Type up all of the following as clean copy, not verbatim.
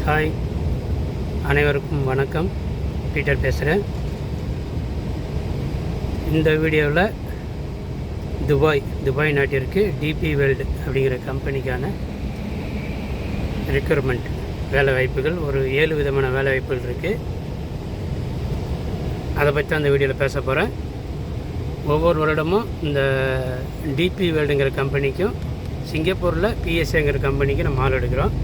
Hi, அனைவருக்கும் வணக்கம். Peter பேசுகிறேன். இந்த வீடியோவில் துபாய் நாட்டிற்கு டிபி வேர்ல்டு அப்படிங்கிற கம்பெனிக்கான ரெக்ரூட்மெண்ட் வேலை வாய்ப்புகள், ஒரு 7 விதமான வேலை வாய்ப்புகள் இருக்குது. அதை பற்றி தான் இந்த வீடியோவில் பேச போகிறேன். ஒவ்வொரு வருடமும் இந்த டிபி வேர்ல்டுங்கிற கம்பெனிக்கும் சிங்கப்பூரில் பிஎஸ்ஏங்கிற கம்பெனிக்கு நம்ம ஆள் எடுக்கிறோம்.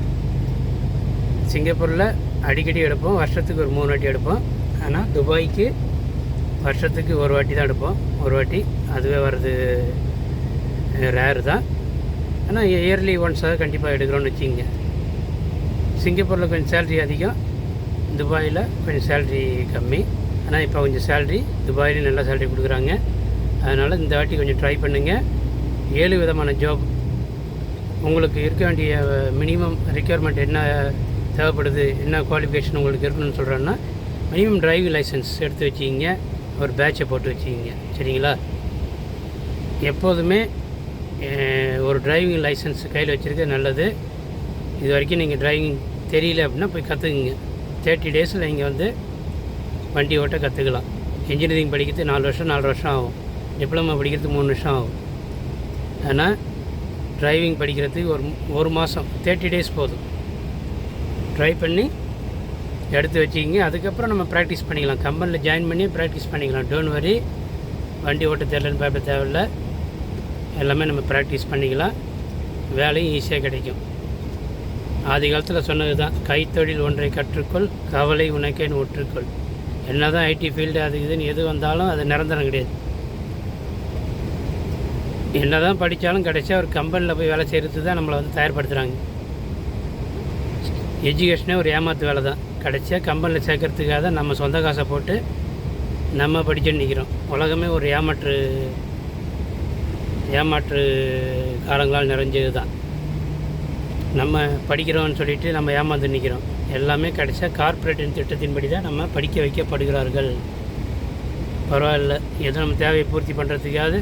சிங்கப்பூரில் அடிக்கடி எடுப்போம், வருஷத்துக்கு ஒரு 3 வாட்டி எடுப்போம். ஆனால் துபாய்க்கு வருஷத்துக்கு ஒரு வாட்டி தான் எடுப்போம். ஒரு வாட்டி அதுவே வர்றது ரேரு தான். ஆனால் இயர்லி ஒன்ஸாக கண்டிப்பாக எடுக்கிறோன்னு வச்சுங்க. சிங்கப்பூரில் கொஞ்சம் சேல்ரி அதிகம், துபாயில் கொஞ்சம் சேல்ரி கம்மி. ஆனால் இப்போ கொஞ்சம் சேல்ரி துபாயிலையும் நல்லா சேல்ரி கொடுக்குறாங்க. அதனால் இந்த வாட்டி கொஞ்சம் ட்ரை பண்ணுங்கள். 7 விதமான ஜாப். உங்களுக்கு இருக்க வேண்டிய மினிமம் ரெக்யர்மெண்ட் என்ன தேவைப்படுது, என்ன குவாலிஃபிகேஷன் உங்களுக்கு இருக்கணும்னு சொல்கிறேன்னா, மினிமம் டிரைவிங் லைசன்ஸ் எடுத்து வச்சுக்கிங்க, ஒரு பேட்சை போட்டு வச்சுக்கிங்க. சரிங்களா? எப்போதுமே ஒரு டிரைவிங் லைசன்ஸ் கையில் வச்சுருக்க நல்லது. இது வரைக்கும் நீங்கள் டிரைவிங் தெரியல அப்படின்னா போய் கற்றுக்குங்க. 30 டேஸில் நீங்கள் வந்து வண்டி ஓட்ட கற்றுக்கலாம். இன்ஜினியரிங் படிக்கிறது 4 வருஷம் ஆகும். டிப்ளமா படிக்கிறதுக்கு 3 வருஷம் ஆகும். ஆனால் டிரைவிங் படிக்கிறதுக்கு ஒரு மாதம் 30 டேஸ் போதும். ட்ரை பண்ணி எடுத்து வச்சுக்கிங்க. அதுக்கப்புறம் நம்ம ப்ராக்டிஸ் பண்ணிக்கலாம். கம்பெனியில் ஜாயின் பண்ணி ப்ராக்டிஸ் பண்ணிக்கலாம். டோன்ட் வரி, வண்டி ஓட்ட தேவையில்லைன்னு பயப்பட தேவையில்லை. எல்லாமே நம்ம ப்ராக்டிஸ் பண்ணிக்கலாம். வேலையும் ஈஸியாக கிடைக்கும். ஆதி காலத்தில் சொன்னது தான், கைத்தொழில் ஒன்றை கற்றுக்கொள், கவலை உனக்கேன்னு ஒற்றுக்கொள். என்ன தான் ஐடி ஃபீல்டு அது இதுன்னு எது வந்தாலும் அது நிரந்தரம் கிடையாது. என்ன தான் படித்தாலும் கடைசியாக ஒரு கம்பெனியில் போய் வேலை செய்கிறது தான் நம்மளை வந்து தயார்படுத்துகிறாங்க. எஜுகேஷனே ஒரு ஏமாத்து வேலை தான். கடைசியாக கம்பெனியில் சேர்க்கறதுக்காக தான் நம்ம சொந்த காசை போட்டு நம்ம படிச்சுட்டு நிற்கிறோம். உலகமே ஒரு ஏமாற்று காலங்களால் நிறைஞ்சது தான். நம்ம படிக்கிறோம்னு சொல்லிவிட்டு நம்ம ஏமாந்து நிற்கிறோம். எல்லாமே கடைசியாக கார்ப்பரேட்டின் திட்டத்தின்படி தான் நம்ம படிக்க வைக்கப்படுகிறார்கள். பரவாயில்ல, ஏதோ நம்ம தேவையை பூர்த்தி பண்ணுறதுக்காவது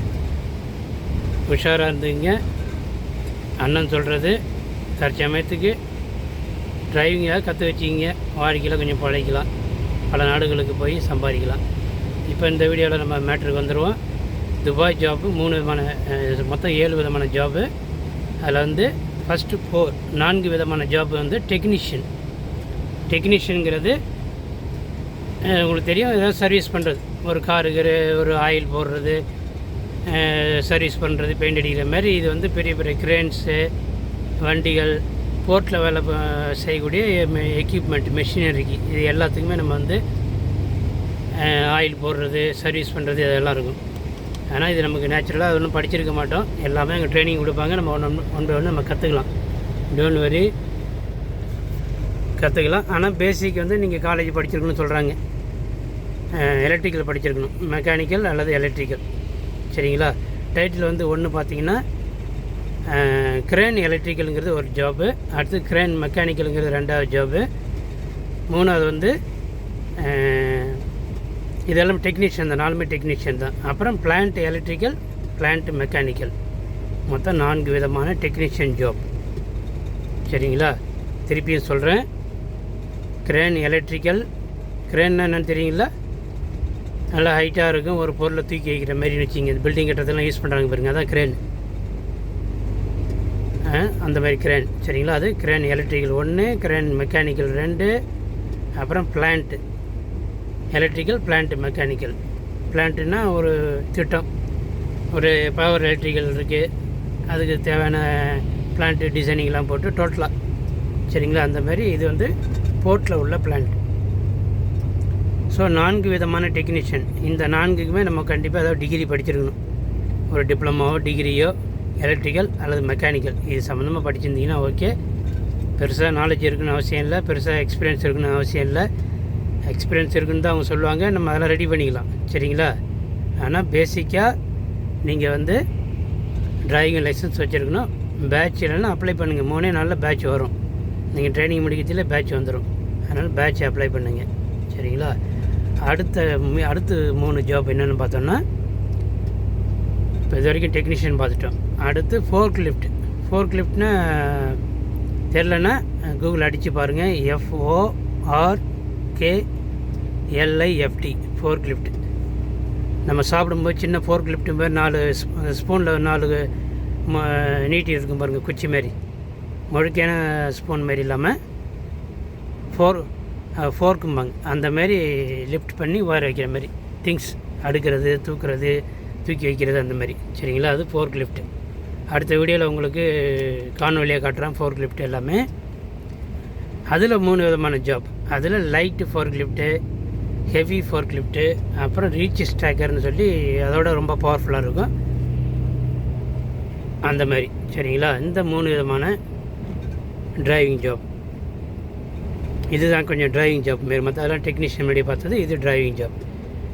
உஷாராக இருந்துங்க. அண்ணன் சொல்கிறது தற்சமயத்துக்கு டிரைவிங்காக கற்று வச்சிங்க, வாழ்க்கையில் கொஞ்சம் பழகிக்கலாம், பல நாடுகளுக்கு போய் சம்பாதிக்கலாம். இப்போ இந்த வீடியோவில் நம்ம மேட்ருக்கு வந்துடுவோம். துபாய் ஜாப்பு 3 விதமான, மொத்தம் 7 விதமான ஜாபு. அதில் வந்து ஃபஸ்ட்டு 4 விதமான ஜாப்பு வந்து டெக்னீஷியனுங்கிறது உங்களுக்கு தெரியும், ஏதாவது சர்வீஸ் பண்ணுறது. ஒரு காருக்கு ஒரு ஆயில் போடுறது, சர்வீஸ் பண்ணுறது, பெயிண்ட் அடிக்கிற மாதிரி. இது வந்து பெரிய பெரிய கிரேன்ஸு, வண்டிகள், போர்ட்டில் வேலை செய்யக்கூடிய எக்யூப்மெண்ட், மெஷினரிக்கு, இது எல்லாத்துக்குமே நம்ம வந்து ஆயில் போடுறது, சர்வீஸ் பண்ணுறது இதெல்லாம் இருக்கும். ஆனால் இது நமக்கு நேச்சுரலாக அது ஒன்றும் படிச்சிருக்க மாட்டோம். எல்லாமே அங்கே ட்ரைனிங் கொடுப்பாங்க. நம்ம ஒன்று நம்ம கற்றுக்கலாம். டோன்ட் வரி, கற்றுக்கலாம். ஆனால் பேசிக் வந்து நீங்கள் காலேஜ் படிச்சிருக்கணும்னு சொல்கிறாங்க. எலக்ட்ரிக்கல் படிச்சிருக்கணும், மெக்கானிக்கல் அல்லது எலக்ட்ரிக்கல். சரிங்களா? டைட்டில் வந்து ஒன்று பார்த்தீங்கன்னா கிரேன் எலக்ட்ரிக்கலுங்கிறது ஒரு ஜாபு, அடுத்து கிரேன் மெக்கானிக்கலுங்கிறது 2வது ஜாபு, 3வது வந்து இதெல்லாம் டெக்னீஷியன் தான். 4மே டெக்னீஷியன் தான். அப்புறம் பிளான்ட் எலக்ட்ரிக்கல், பிளான்ட் மெக்கானிக்கல், மொத்தம் 4 விதமான டெக்னீஷியன் ஜாப். சரிங்களா? திருப்பியும் சொல்கிறேன். கிரேன் எலக்ட்ரிக்கல், கிரேன்னா என்னென்னு தெரியுங்களா? நல்லா ஹைட்டாக இருக்கும், ஒரு பொருளை தூக்கி வைக்கிற மாதிரி வச்சிங்க. பில்டிங் கட்டுறதெல்லாம் யூஸ் பண்ணுறாங்க பாருங்க, அதான் கிரேன். அந்த மாதிரி கிரேன். சரிங்களா? அது கிரேன் எலக்ட்ரிக்கல் 1, கிரேன் மெக்கானிக்கல் 2, அப்புறம் பிளான்ட்டு எலக்ட்ரிக்கல், பிளான்ட்டு மெக்கானிக்கல். பிளான்ட்டுன்னா ஒரு திட்டம், ஒரு பவர் எலக்ட்ரிக்கல் இருக்குது, அதுக்கு தேவையான பிளான்ட்டு டிசைனிங்லாம் போட்டு டோட்டலாக. சரிங்களா? அந்த மாதிரி இது வந்து போர்ட்டில் உள்ள பிளான்ட். ஸோ 4 விதமான டெக்னீஷியன். இந்த 4க்குமே நம்ம கண்டிப்பாக ஏதாவது டிகிரி படிச்சிருக்கணும். ஒரு டிப்ளமாவோ டிகிரியோ, எலக்ட்ரிக்கல் அல்லது மெக்கானிக்கல் இது சம்மந்தமாக படிச்சிருந்தீங்கன்னா ஓகே. பெருசாக நாலேஜ் இருக்குன்னு அவசியம் இல்லை, பெருசாக எக்ஸ்பீரியன்ஸ் இருக்குன்னு அவசியம் இல்லை. எக்ஸ்பீரியன்ஸ் இருக்குன்னு தான் அவங்க சொல்லுவாங்க, நம்ம அதெல்லாம் ரெடி பண்ணிக்கலாம். சரிங்களா? ஆனால் பேசிக்காக நீங்கள் வந்து டிரைவிங் லைசன்ஸ் வச்சுருக்கணும். பேட்ச் இல்லைன்னா அப்ளை பண்ணுங்கள். 3 நாளில் பேட்ச் வரும். நீங்கள் ட்ரைனிங் முடிக்கிறதுல பேட்ச் வந்துடும். அதனால் பேட்ச் அப்ளை பண்ணுங்கள். சரிங்களா? அடுத்து 3 ஜாப் என்னென்னு பார்த்தோன்னா, இப்போ இது வரைக்கும் டெக்னீஷியன் பார்த்துட்டோம். அடுத்து ஃபோர்க் லிஃப்ட்னா தெரிலனா கூகுள் அடித்து பாருங்கள். FORKLIFT fork lift. நம்ம சாப்பிடும்போது சின்ன ஃபோர்க் லிஃப்ட்டு மாதிரி 4 ஸ்பூனில் 4 நீட்டி இருக்கும் பாருங்கள், குச்சி மாரி, முழுக்கையான ஸ்பூன் மாரி இல்லாமல் ஃபோர்க்கும்பாங்க. அந்த மாரி லிஃப்ட் பண்ணி உயர வைக்கிற மாதிரி திங்ஸ் அடுக்கிறது, தூக்குறது, தூக்கி வைக்கிறது அந்த மாதிரி. சரிங்களா? அது ஃபோர்க் லிஃப்ட்டு. அடுத்த வீடியோவில் உங்களுக்கு காணொலியாக காட்டுறேன் ஃபோர்க் லிஃப்ட் எல்லாமே. அதில் 3 விதமான ஜாப். அதில் light fork lift, heavy fork lift, அப்புறம் ரீச் ஸ்டாக்கர்னு சொல்லி அதோட ரொம்ப பவர்ஃபுல்லாக இருக்கும் அந்த மாதிரி. சரிங்களா? இந்த 3 விதமான டிரைவிங் ஜாப். இதுதான் கொஞ்சம் டிரைவிங் ஜாப் மாரி. மற்ற அதெல்லாம் டெக்னீஷியன் முன்னாடி பார்த்தது. இது டிரைவிங் ஜாப்.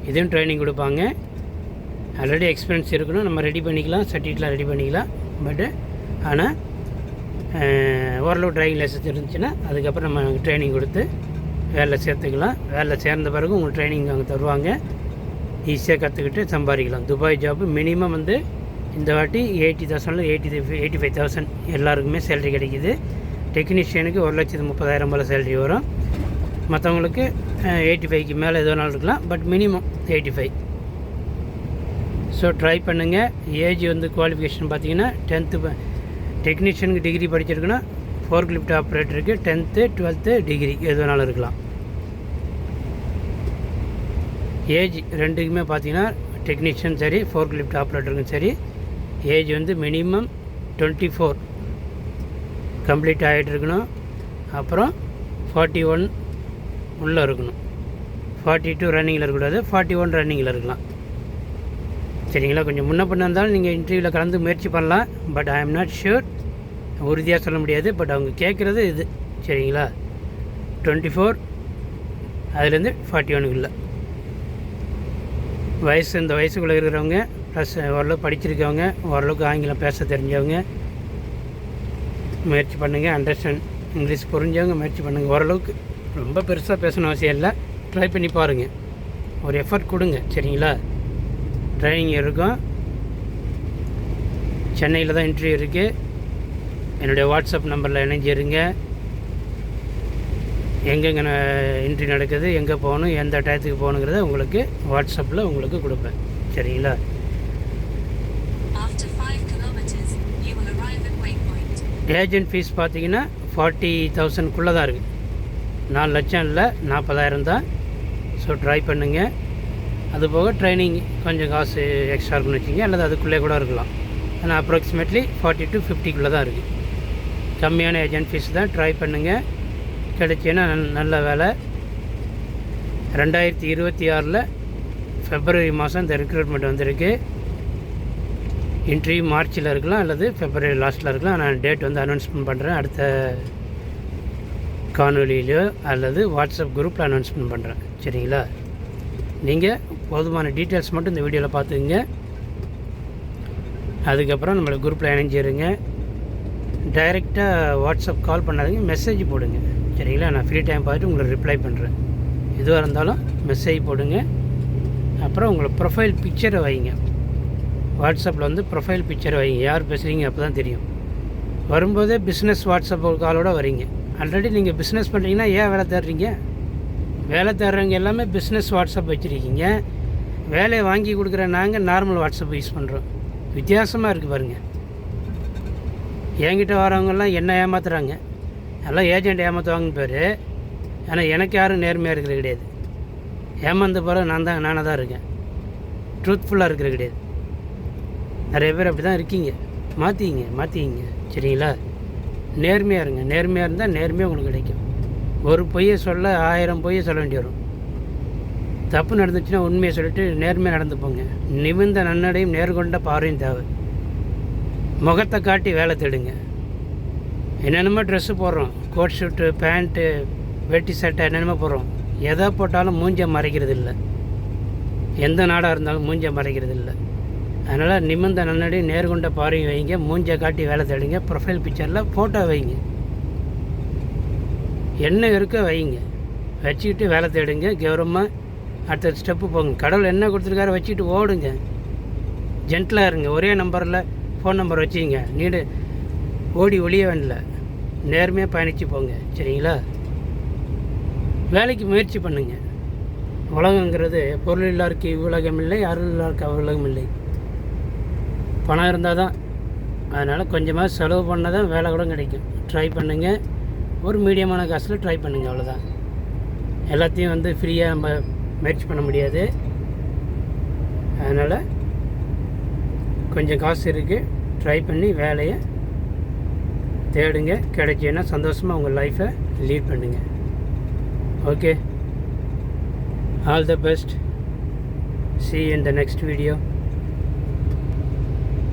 இதுவும் ட்ரைனிங் கொடுப்பாங்க. ஆல்ரெடி எக்ஸ்பீரியன்ஸ் இருக்கணும், நம்ம ரெடி பண்ணிக்கலாம், சர்டிஃபிகேட்லாம் ரெடி பண்ணிக்கலாம். பட்டு ஆனால் ஓரளவு டிரைவிங் லைசன்ஸ் இருந்துச்சுன்னா அதுக்கப்புறம் நம்ம ட்ரைனிங் கொடுத்து வேலை சேர்த்துக்கலாம். வேலை சேர்ந்த பிறகு உங்களுக்கு ட்ரைனிங் அங்கே தருவாங்க. ஈஸியாக கற்றுக்கிட்டு சம்பாதிக்கலாம். துபாய் ஜாப்பு மினிமம் வந்து இந்த வாட்டி 80,000 85,000 எல்லாருக்குமே சேலரி கிடைக்கிது. டெக்னீஷியனுக்கு 1,30,000 போல் சேலரி வரும். மற்றவங்களுக்கு 85க்கு மேலே எது வேணாலும் இருக்கலாம். But minimum 85. ஸோ ட்ரை பண்ணுங்கள். ஏஜ் வந்து குவாலிஃபிகேஷன் பார்த்தீங்கன்னா 10th டெக்னீஷியனுக்கு டிகிரி படிச்சிருக்குன்னா, ஃபோர்க் லிஃப்ட் ஆப்ரேட்டருக்கு 10th 12th டிகிரி எது வேணாலும் இருக்கலாம். ஏஜ் ரெண்டுக்குமே பார்த்தீங்கன்னா டெக்னீஷியன் சரி, ஃபோர்க் லிஃப்ட் ஆப்ரேட்டருக்கும் சரி, ஏஜ் வந்து மினிமம் 24 கம்ப்ளீட் ஆகிட்டு இருக்கணும். அப்புறம் 41 உள்ளே இருக்கணும். 42 ரன்னிங்கில் இருக்கக்கூடாது, 41 ரன்னிங்கில் இருக்கலாம். சரிங்களா? கொஞ்சம் முன்ன பண்ண இருந்தாலும் நீங்கள் இன்டர்வியூவில் கலந்து முயற்சி பண்ணலாம். But I am not sure, உறுதியாக சொல்ல முடியாது. பட் அவங்க கேட்குறது இது. சரிங்களா? 24 அதுலேருந்து 41 இல்லை வயசு. இந்த வயசுக்குள்ளே இருக்கிறவங்க ப்ளஸ் ஓரளவுக்கு படிச்சிருக்கவங்க, ஓரளவுக்கு ஆங்கிலம் பேச தெரிஞ்சவங்க முயற்சி பண்ணுங்கள். அண்டர்ஸ்டாண்ட் இங்கிலீஷ் புரிஞ்சவங்க முயற்சி பண்ணுங்கள். ஓரளவுக்கு ரொம்ப பெருசாக பேசணும் அவசியம் இல்லை. ட்ரை பண்ணி பாருங்கள், ஒரு எஃபர்ட் கொடுங்க. சரிங்களா? ட்ரைனிங் இருக்கும். சென்னையில் தான் இன்டர்வியூ இருக்குது. என்னுடைய வாட்ஸ்அப் நம்பரில் இணைஞ்சிருங்க. எங்கெங்கே இன்டர்வியூ நடக்குது, எங்கே போகணும், எந்த டயத்துக்கு போகணுங்கிறத உங்களுக்கு வாட்ஸ்அப்பில் உங்களுக்கு கொடுப்பேன். சரிங்களா? ஏஜென்ட் ஃபீஸ் பார்த்தீங்கன்னா 40,000க்குள்ளே தான் இருக்குது. 4 லட்சம் இல்லை, 40,000 தான். ஸோ ட்ரை பண்ணுங்கள். அதுபோக ட்ரைனிங் கொஞ்சம் காசு எக்ஸ்ட்ரா இருக்குன்னு வச்சுங்க, அல்லது அதுக்குள்ளே கூட இருக்கலாம். ஆனால் அப்ராக்சிமேட்லி 40 to 50க்குள்ளே தான் இருக்குது. கம்மியான ஏஜென்ட் ஃபீஸ் தான். ட்ரை பண்ணுங்கள். கிடைச்சேன்னா நல்ல வேலை. 2026 ஃபெப்ரவரி மாதம் இந்த ரெக்ரூட்மெண்ட் வந்திருக்கு. இன்டர்வியூ மார்ச்சில் இருக்கலாம் அல்லது ஃபெப்ரவரி லாஸ்ட்டில் இருக்கலாம். நான் டேட் வந்து அனௌன்ஸ்மெண்ட் பண்ணுறேன். அடுத்த காணொலியிலையோ அல்லது வாட்ஸ்அப் குரூப்பில் அனௌன்ஸ்மெண்ட் பண்ணுறேன். சரிங்களா? நீங்கள் போதுமான டீட்டெயில்ஸ் மட்டும் இந்த வீடியோவில் பார்த்துக்குங்க. அதுக்கப்புறம் நம்மளுக்கு குரூப்பில் இணைஞ்சிருங்க. டைரெக்டாக வாட்ஸ்அப் கால் பண்ணாதீங்க, மெசேஜ் போடுங்க. சரிங்களா? நான் ஃப்ரீ டைம் பார்த்துட்டு உங்களுக்கு ரிப்ளை பண்ணுறேன். எதுவாக இருந்தாலும் மெசேஜ் போடுங்க. அப்புறம் உங்களை ப்ரொஃபைல் பிக்சரை வைங்க. வாட்ஸ்அப்பில் வந்து ப்ரொஃபைல் பிக்சரை வைங்க. யார் பேசுகிறீங்க அப்போ தான் தெரியும். வரும்போதே பிஸ்னஸ் வாட்ஸ்அப் காலோடு வரீங்க. ஆல்ரெடி நீங்கள் பிஸ்னஸ் பண்ணுறீங்கன்னா ஏன் வேலை தேடுறீங்க? வேலை தேடுறவங்க எல்லாமே பிஸ்னஸ் வாட்ஸ்அப் வச்சுருக்கீங்க. வேலையை வாங்கி கொடுக்குற நாங்கள் நார்மல் வாட்ஸ்அப் யூஸ் பண்ணுறோம். வித்தியாசமாக இருக்குது பாருங்கள். என்கிட்ட வரவங்கெல்லாம் என்ன ஏமாத்துறாங்க. எல்லாம் ஏஜெண்ட் ஏமாற்றுவாங்கன்னு பேர். ஆனால் எனக்கு யாரும் நேர்மையாக இருக்கிறது கிடையாது. ஏமாந்த பிறகு நானாக தான் இருக்கேன். ட்ரூத்ஃபுல்லாக இருக்கிறது கிடையாது. நிறைய பேர் அப்படி தான் இருக்கீங்க. மாற்றிக்கிங்க. சரிங்களா? நேர்மையாக இருங்க. நேர்மையாக இருந்தால் நேர்மையாக உங்களுக்கு கிடைக்கும். ஒரு பொய்யை சொல்ல 1000 பொய்யை சொல்ல வேண்டி வரும். தப்பு நடந்துச்சுன்னா உண்மையை சொல்லிட்டு நேர்மையாக நடந்து போங்க. நிமிர்ந்த நன்னடையும் நேர்கொண்ட பார்வையும் தேவை. முகத்தை காட்டி வேலை தேடுங்க. என்னென்னமோ ட்ரெஸ்ஸு போடுறோம், கோட் ஷூட்டு, பேண்ட்டு, வெட்டி சட்டை, என்னென்னமோ போடுறோம். எதை போட்டாலும் மூஞ்சை மறைக்கிறது இல்லை. எந்த நாடாக இருந்தாலும் மூஞ்சை மறைக்கிறது இல்லை. அதனால் நிமிர்ந்த நன்னடி நேர்கொண்ட பார்வையும் வைங்க. மூஞ்சை காட்டி வேலை தேடுங்க. ப்ரொஃபைல் பிக்சரில் ஃபோட்டோ வைங்க. என்ன இருக்கோ வைங்க. வச்சுக்கிட்டு வேலை தேடுங்க. கௌரவமாக அடுத்த ஸ்டெப்பு போங்க. கடவுள் என்ன கொடுத்துருக்காரு வச்சுக்கிட்டு ஓடுங்க. ஜென்டலாக இருங்க. ஒரே நம்பரில் ஃபோன் நம்பர் வச்சுங்க. நீடு ஓடி ஒளிய வேண்டிய நேர்மையாக பயணித்து போங்க. சரிங்களா? வேலைக்கு முயற்சி பண்ணுங்கள். உலகங்கிறது பொருள் இல்லாருக்கு இவ்வுலகம் இல்லை, அருள் இல்லாருக்கு அவ்வுலகம் இல்லை. பணம் இருந்தால் தான். அதனால் கொஞ்சமாக செலவு பண்ணால் தான் வேலை கூட கிடைக்கும். ட்ரை பண்ணுங்கள். ஒரு மீடியமான காசில் ட்ரை பண்ணுங்கள். அவ்வளோதான். எல்லாத்தையும் வந்து ஃப்ரீயாக நம்ம முயற்சி பண்ண முடியாது. அதனால் கொஞ்சம் காசு இருக்குது, ட்ரை பண்ணி வேலையை தேடுங்க. கிடைச்சேன்னா சந்தோஷமாக உங்கள் லைஃப்பை லீட் பண்ணுங்கள். Okay, all the best. See you in the next video.